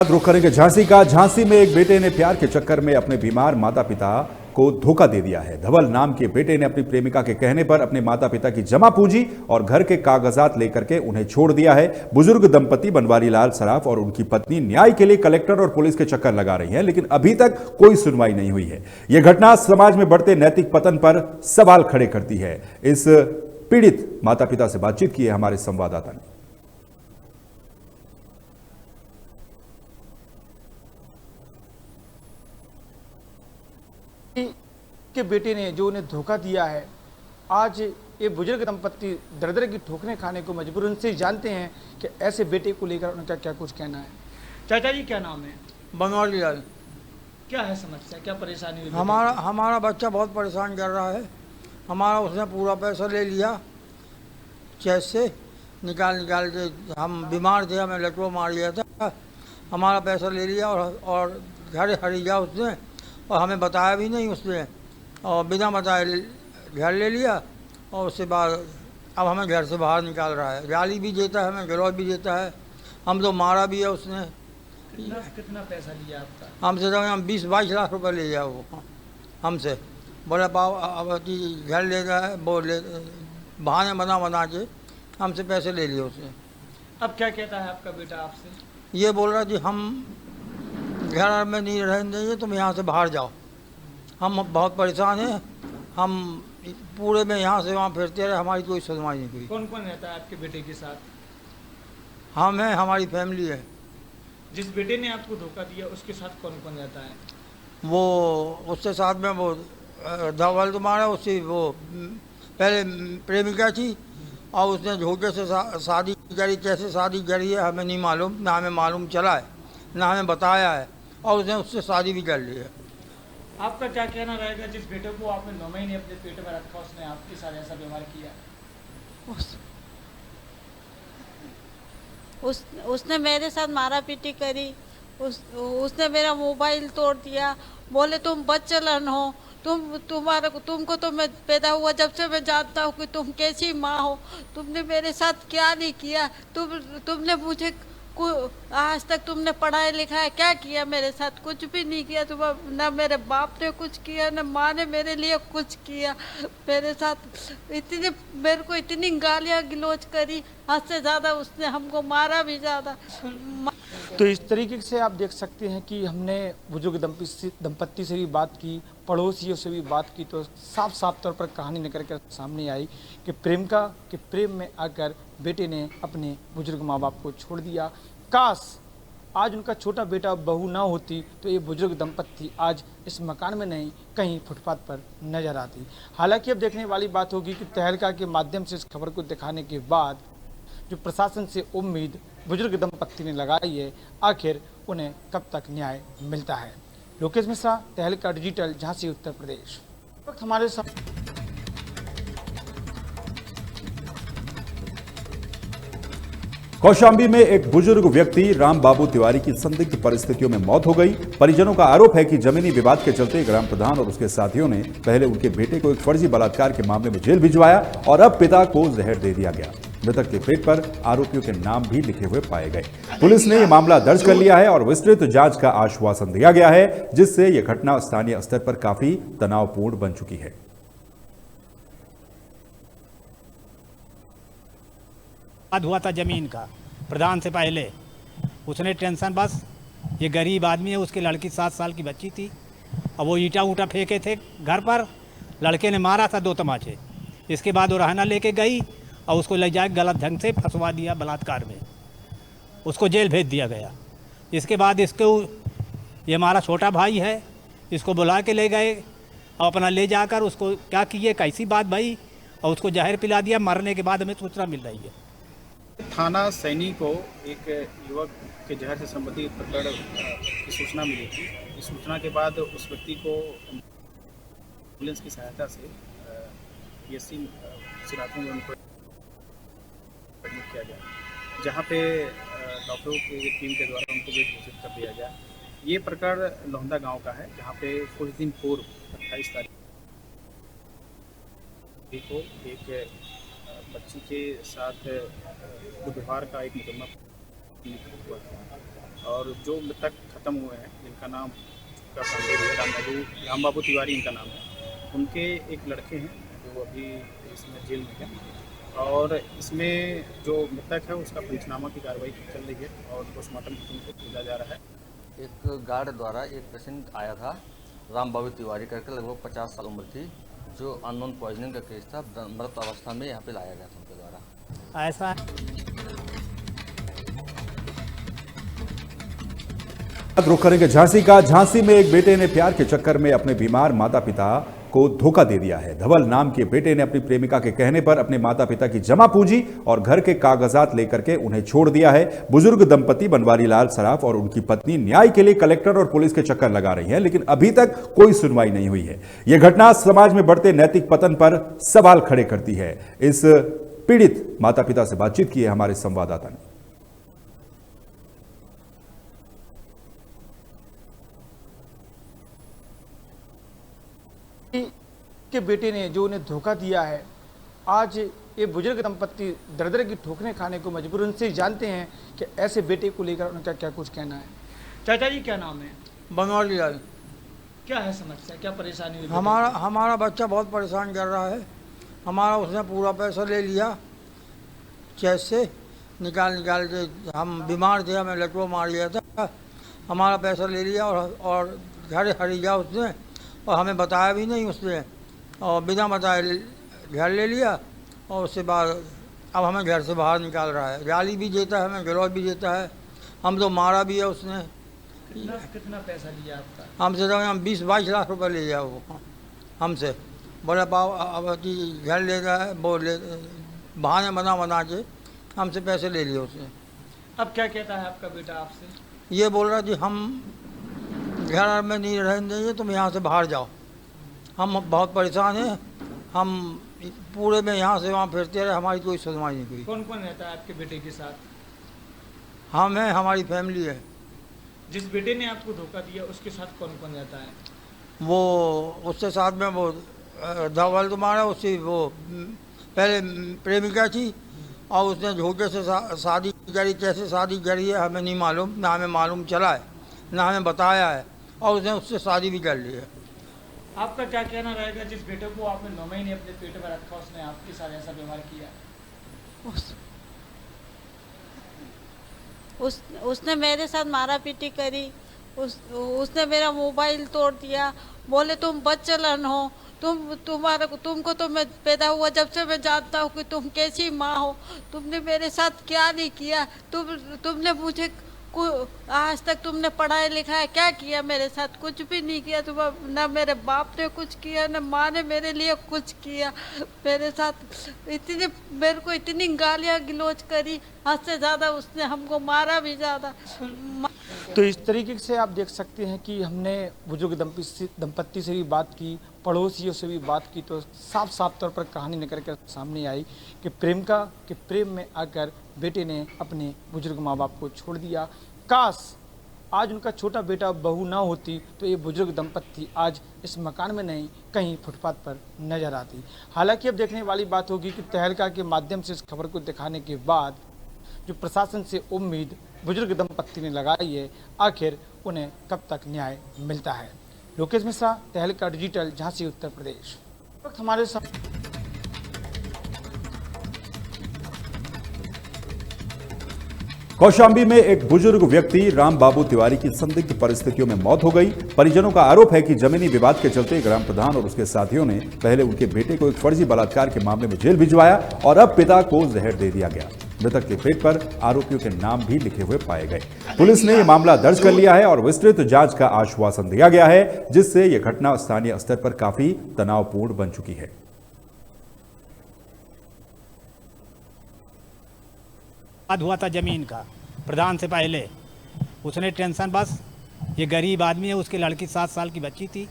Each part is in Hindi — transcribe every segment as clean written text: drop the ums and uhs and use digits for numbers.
रुख करेंगे झांसी का। झांसी में एक बेटे ने प्यार के चक्कर में अपने बीमार माता पिता को धोखा दे दिया है। धवल नाम के बेटे ने अपनी प्रेमिका के कहने पर अपने माता पिता की जमा पूंजी और घर के कागजात लेकर के उन्हें छोड़ दिया है। बुजुर्ग दंपति बनवारी लाल सराफ और उनकी पत्नी न्याय के लिए कलेक्टर और पुलिस के चक्कर लगा रही हैं, लेकिन अभी तक कोई सुनवाई नहीं हुई है। यह घटना समाज में बढ़ते नैतिक पतन पर सवाल खड़े करती है। इस पीड़ित माता पिता से बातचीत की है हमारे संवाददाता ने। के बेटे ने जो उन्हें धोखा दिया है, आज ये बुजुर्ग दंपत्ति दर की ठोकरें खाने को मजबूर। उनसे जानते हैं कि ऐसे बेटे को लेकर उनका क्या कुछ कहना है। चाचा जी, क्या नाम है? बनवारी लाल। क्या है समस्या, क्या परेशानी हुई? हमारा बच्चा बहुत परेशान कर रहा है। हमारा उसने पूरा पैसा ले लिया, चेक से निकाल के। हम बीमार थे, हमें लटको मार लिया था। हमारा पैसा ले लिया और घर हरिया उसने, और हमें बताया भी नहीं उसने, और बिना बताए घर ले लिया। और उसके बाद अब हमें घर से बाहर निकाल रहा है। गाली भी देता है, हमें गलौज भी देता है। हम तो मारा भी है उसने। कितना पैसा लिया आपका? हमसे तो हम 20-22 लाख रुपए ले लिया वो हमसे। बोला पाव अब घर ले रहा है, वो ले बहाने बना के हमसे पैसे ले लिए उसने। अब क्या कहता है आपका बेटा आपसे? ये बोल रहा जी हम घर में नहीं रहने देंगे, तुम यहाँ से बाहर जाओ। हम बहुत परेशान हैं। हम पूरे में यहाँ से वहाँ फिरते रहे, हमारी कोई सुनवाई नहीं हुई। कौन कौन रहता है आपके बेटे के साथ? हम हैं, हमारी फैमिली है। जिस बेटे ने आपको धोखा दिया उसके साथ कौन कौन रहता है? वो उसके साथ में वो धवल तुम्हारा, उससे वो पहले प्रेमिका थी, और उसने धोखे से शादी करी। कैसे शादी करी है हमें नहीं मालूम, ना हमें मालूम चला है, ना हमें बताया है, और उसने उससे शादी भी कर ली है। आपका क्या कहना रहेगा, जिस बेटे को आपने 9 महीने अपने पेट में रखा, उसने आपके साथ ऐसा व्यवहार किया? उसने मेरे साथ मारा पीटी करी। उसने मेरा मोबाइल तोड़ दिया। बोले तुम बच्चलन हो, तुमको तो मैं पैदा हुआ जब से मैं जानता हूँ कि तुम कैसी माँ हो। तुमने मेरे साथ क्या नहीं किया। तुमने मुझे आज तक तुमने पढ़ाई लिखाया क्या किया? मेरे साथ कुछ भी नहीं किया। तुम ना मेरे बाप ने कुछ किया, ना माँ ने मेरे लिए कुछ किया। मेरे साथ मेरे को इतनी गालियाँ गिलोच करी, हद से ज़्यादा उसने हमको मारा भी ज़्यादा। तो इस तरीके से आप देख सकते हैं कि हमने बुजुर्ग दंपत्ति से भी बात की, पड़ोसियों से भी बात की, तो साफ साफ तौर पर कहानी निकल कर सामने आई कि प्रेमिका के प्रेम में आकर बेटे ने अपने बुजुर्ग माँ बाप को छोड़ दिया। काश आज उनका छोटा बेटा बहू ना होती तो ये बुजुर्ग दंपत्ति आज इस मकान में नहीं, कहीं फुटपाथ पर नजर आती। हालांकि अब देखने वाली बात होगी कि तहलका के माध्यम से इस खबर को दिखाने के बाद जो प्रशासन से उम्मीद बुजुर्ग दंपत्ति ने लगाई है, आखिर उन्हें कब तक न्याय मिलता है। लोकेश मिश्रा, तहलका डिजिटल, झांसी, उत्तर प्रदेश। वक्त हमारे साथ कौशाम्बी में एक बुजुर्ग व्यक्ति राम बाबू तिवारी की संदिग्ध परिस्थितियों में मौत हो गई। परिजनों का आरोप है कि जमीनी विवाद के चलते ग्राम प्रधान और उसके साथियों ने पहले उनके बेटे को एक फर्जी बलात्कार के मामले में जेल भिजवाया और अब पिता को जहर दे दिया गया। मृतक के पेट पर आरोपियों के नाम भी लिखे हुए पाए गए। पुलिस ने यह मामला दर्ज कर लिया है और विस्तृत जांच का आश्वासन दिया गया है, जिससे यह घटना स्थानीय स्तर पर काफी तनावपूर्ण बन चुकी है। हुआ था जमीन का प्रधान से पहले, उसने टेंशन, बस ये गरीब आदमी है, उसकी लड़की 7 साल की बच्ची थी, और वो ईंटा ऊँटा फेंके थे घर पर, लड़के ने मारा था 2 तमाचे। इसके बाद वो रहना लेके गई और उसको ले जाके गलत ढंग से फंसवा दिया बलात्कार में, उसको जेल भेज दिया गया। इसके बाद इसको, ये हमारा छोटा भाई है, इसको बुला के ले गए और अपना ले जाकर उसको क्या किए, कैसी बात भाई, और उसको जहर पिला दिया। मरने के बाद हमें सूचना मिल रही है। थाना सैनी को एक युवक के जहर से संबंधित प्रकरण की सूचना मिली थी। इस सूचना के बाद उस व्यक्ति को एम्बुलेंस की सहायता से पीएससी सिराथू में उनको एडमिट किया गया, जहां पे डॉक्टरों की टीम के द्वारा उनको बेड घोषित कर दिया गया। ये प्रकरण लोहंदा गांव का है, जहां पे कुछ दिन पूर्व 28 तारीख को एक बच्ची के साथ दुर्व्यवहार का एक मुकदमा हुआ था। और जो मृतक खत्म हुए हैं जिनका नाम का संदेह है राम बाबू तिवारी इनका नाम है, उनके एक लड़के हैं जो अभी इसमें जेल में हैं और इसमें जो मृतक है उसका पंचनामा की कार्रवाई चल रही है और पोस्टमार्टम की टीम को भेजा जा रहा है। एक गार्ड द्वारा एक पेशेंट आया था राम बाबू तिवारी करके, लगभग 50 साल उम्र थी, जो अननोन पॉइजनिंग का केस था। मृत अवस्था में यहाँ पे लाया गया था उनके द्वारा। ऐसा रुख करेंगे झांसी का। झांसी में एक बेटे ने प्यार के चक्कर में अपने बीमार माता पिता को धोखा दे दिया है। धवल नाम के बेटे ने अपनी प्रेमिका के कहने पर अपने माता पिता की जमा पूंजी और घर के कागजात लेकर के उन्हें छोड़ दिया है। बुजुर्ग दंपति बनवारी लाल सराफ और उनकी पत्नी न्याय के लिए कलेक्टर और पुलिस के चक्कर लगा रही है, लेकिन अभी तक कोई सुनवाई नहीं हुई है। यह घटना समाज में बढ़ते नैतिक पतन पर सवाल खड़े करती है। इस पीड़ित माता पिता से बातचीत की है हमारे संवाददाता ने। के बेटे ने जो उन्हें धोखा दिया है, आज ये बुजुर्ग दंपत्ति दर की ठोकरें खाने को मजबूर। उनसे जानते हैं कि ऐसे बेटे को लेकर उनका क्या कुछ कहना है। चाचा जी क्या नाम है? बनवारी लाल। क्या है समस्या, क्या परेशानी हुई? हमारा बच्चा बहुत परेशान कर रहा है। हमारा उसने पूरा पैसा ले लिया, चेक से निकाल के। हम बीमार थे, हमें लटवा मार लिया था। हमारा पैसा ले लिया और घर खरीदा उसने, और हमें बताया भी नहीं उसने, और बिना बताए घर ले लिया। और उसके बाद अब हमें घर से बाहर निकाल रहा है। गाली भी देता है, हमें गलौज भी देता है। हम तो मारा भी है उसने। कितना पैसा लिया आपका? हमसे तो हम 20-22 लाख रुपए ले गया वो हमसे। बोला पाव अब घर ले गया है, वो ले बहाने बना के हमसे पैसे ले लिए उसने। अब क्या कहता है आपका बेटा आपसे? ये बोल रहा जी हम घर में नहीं रहने देंगे, तुम यहाँ से बाहर जाओ। हम बहुत परेशान हैं। हम पूरे में यहाँ से वहाँ फिरते रहे, हमारी कोई सुनवाई नहीं हुई। कौन कौन रहता है आपके बेटे के साथ? हम हैं, हमारी फैमिली है। जिस बेटे ने आपको धोखा दिया उसके साथ कौन कौन रहता है? वो उसके साथ में वो धवल तुम्हारा, उसकी वो पहले प्रेमिका थी, और उसने धोखे से शादी करी। कैसे शादी करी है हमें नहीं मालूम, ना हमें मालूम चला है, ना हमें बताया है, और उसने उससे शादी भी कर ली है। आपका क्या कहना रहेगा, जिस बेटे को आपने 9 महीने अपने पेट में रखा उसने आपके साथ ऐसा व्यवहार किया? उसने मेरे साथ मारा पीटी करी। उसने मेरा मोबाइल तोड़ दिया। बोले तुम बच्चलन हो, तुमको तो मैं पैदा हुआ जब से मैं जानता हूँ कि तुम कैसी माँ हो। तुमने मेरे साथ क्या नहीं किया। तुमने मुझे आज तक तुमने पढ़ाई लिखाई क्या किया मेरे साथ? कुछ भी नहीं किया। तुम ना मेरे बाप ने कुछ किया, ना माँ ने मेरे लिए कुछ किया। मेरे साथ मेरे को इतनी गालियाँ गिलोच करी, हद से ज़्यादा उसने हमको मारा भी ज़्यादा। तो इस तरीके से आप देख सकते हैं कि हमने बुजुर्ग दंपत्ति से भी बात की, पड़ोसियों से भी बात की, तो साफ साफ तौर पर कहानी निकल कर सामने आई कि प्रेमिका के प्रेम में आकर बेटे ने अपने बुजुर्ग माँ बाप को छोड़ दिया। काश आज उनका छोटा बेटा बहू ना होती तो ये बुजुर्ग दंपत्ति आज इस मकान में नहीं कहीं फुटपाथ पर नजर आती। हालांकि अब देखने वाली बात होगी कि तहलका के माध्यम से इस खबर को दिखाने के बाद जो प्रशासन से उम्मीद बुजुर्ग दंपत्ति ने लगाई है, आखिर उन्हें कब तक न्याय मिलता है। लोकेश मिश्रा, तहलका डिजिटल, झांसी, उत्तर प्रदेश। वक्त हमारे साथ कौशाम्बी में एक बुजुर्ग व्यक्ति राम बाबू तिवारी की संदिग्ध परिस्थितियों में मौत हो गई। परिजनों का आरोप है कि जमीनी विवाद के चलते ग्राम प्रधान और उसके साथियों ने पहले उनके बेटे को एक फर्जी बलात्कार के मामले में जेल भिजवाया और अब पिता को जहर दे दिया गया। मृतक के पेट पर आरोपियों के नाम भी लिखे हुए पाए गए। पुलिस ने यह मामला दर्ज कर लिया है और विस्तृत जांच का आश्वासन दिया गया है, जिससे यह घटना स्थानीय स्तर पर काफी तनावपूर्ण बन चुकी है। हुआ था जमीन का प्रधान से पहले, उसने टेंशन, बस ये गरीब आदमी है, उसकी लड़की 7 साल की बच्ची थी,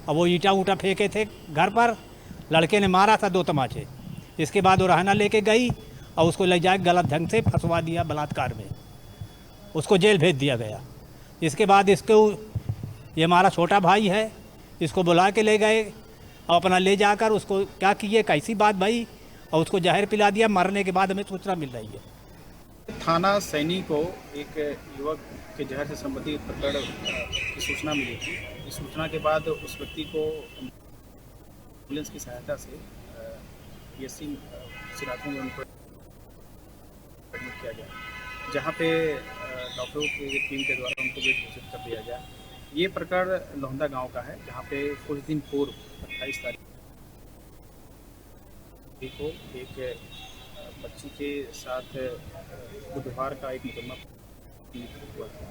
और वो ईटा ऊटा फेंके थे घर पर, लड़के ने मारा था 2 तमाचे। इसके बाद वो रहना लेके गई और उसको ले जाके गलत ढंग से फंसवा दिया बलात्कार में, उसको जेल भेज दिया गया। इसके बाद इसको, ये हमारा छोटा भाई है, इसको बुला के ले गए और अपना ले जाकर उसको क्या किए, कैसी बात भाई, और उसको जहर पिला दिया। मरने के बाद हमें सूचना मिल रही है। थाना सैनी को एक युवक के जहर से संबंधित प्रकरण की सूचना मिली थी। इस सूचना के बाद उस व्यक्ति को एम्बुलेंस की सहायता से पीएससी सिराथू में उनको एडमिट किया गया, जहाँ पे डॉक्टरों की टीम के द्वारा उनको बेड घोषित कर दिया गया। ये प्रकरण लोहंदा गांव का है, जहाँ पे कुछ दिन पूर्व 28 तारीख को एक बच्ची के साथ बुधवार का एक मुकदमा हुआ था,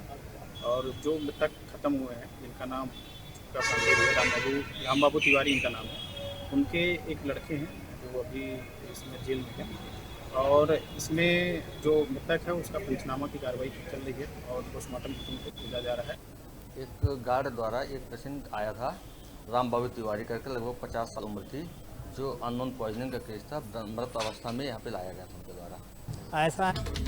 और जो मृतक खत्म हुए हैं जिनका नाम का पांडे राम बाबू तिवारी इनका नाम है, उनके एक लड़के हैं जो अभी इसमें जेल में हैं, और इसमें जो मृतक है उसका पंचनामा की कार्रवाई चल रही है और पोस्टमार्टम को भेजा जा रहा है। एक गार्ड द्वारा एक पेशेंट आया था राम बाबू तिवारी करके, लगभग 50 साल उम्र थी, जो अननोन पॉइजनिंग का केस था। मृत अवस्था में यहाँ पे लाया गया था उनके द्वारा। ऐसा